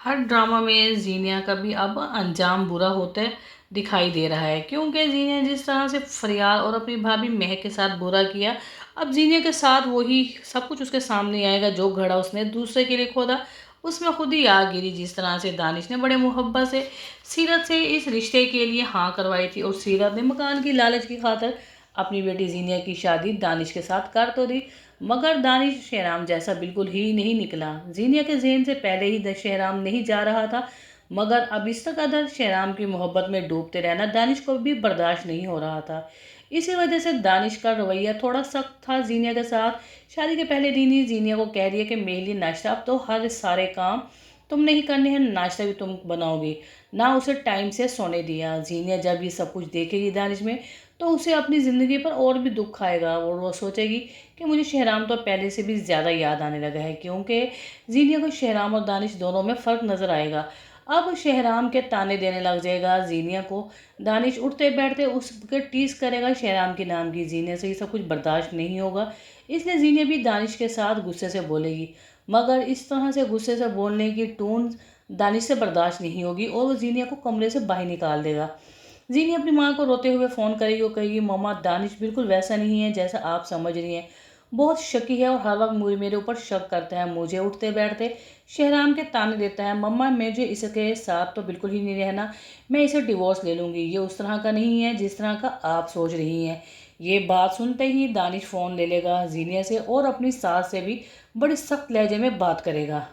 हर drama में जीनिया का भी अब अंजाम बुरा होते दिखाई दे रहा है, क्योंकि जीनिया जिस तरह से फरियाल और अपनी भाभी महक के साथ बुरा किया, अब जीनिया के साथ वही सब कुछ उसके सामने आएगा। जो घड़ा उसने दूसरे के लिए खोदा, उसमें खुद ही आग गिरी। जिस तरह से दानिश ने बड़े मोहब्बत से सीरत से इस रिश्ते के लिए हाँ करवाई थी, और सीरत ने मकान की लालच की खातर अपनी बेटी जीनिया की शादी दानिश के साथ कर तो दी, मगर दानिश शहराम जैसा बिल्कुल ही नहीं निकला। जीनिया के जहन से पहले ही शहराम नहीं जा रहा था, मगर अब इस कदर शहराम की मोहब्बत में डूबते रहना दानिश को भी बर्दाश्त नहीं हो रहा था। इसी वजह से दानिश का रवैया थोड़ा सख्त था जीनिया के साथ। शादी के पहले दिन ही जीनिया को कह दिया कि मेरे लिए नाश्ता, अब तो हर सारे काम तुम नहीं करने हैं, नाश्ता भी तुम बनाओगी। ना उसे टाइम से सोने दिया। जीनिया जब ये सब कुछ देखेगी दानिश में, तो उसे अपनी ज़िंदगी पर और भी दुख आएगा, और वो सोचेगी कि मुझे शहराम तो पहले से भी ज़्यादा याद आने लगा है, क्योंकि जीनिया को शहराम और दानिश दोनों में फ़र्क नज़र आएगा। अब शहराम के ताने देने लग जाएगा जीनिया को। दानिश उठते बैठते उसके टीस करेगा शहराम के नाम की। जीनिया से ये सब कुछ बर्दाश्त नहीं होगा, इसलिए जीनिया भी दानिश के साथ गुस्से से बोलेगी, मगर इस तरह से गुस्से से बोलने की टोन दानिश से बर्दाश्त नहीं होगी, और वो जीनिया को कमरे से बाहर निकाल देगा। जीनी अपनी माँ को रोते हुए फ़ोन करेगी और कहेगी, मम्मा दानिश बिल्कुल वैसा नहीं है जैसा आप समझ रही हैं, बहुत शकी है और हर वक्त मेरे ऊपर शक करता है, मुझे उठते बैठते शहराम के ताने देता है। मम्मा मुझे इसके साथ तो बिल्कुल ही नहीं रहना, मैं इसे डिवोर्स ले लूँगी, ये उस तरह का नहीं है जिस तरह का आप सोच रही हैं। ये बात सुनते ही दानिश फ़ोन ले लेगा जीनिया से और अपनी सास से भी बड़ी सख्त लहजे में बात करेगा।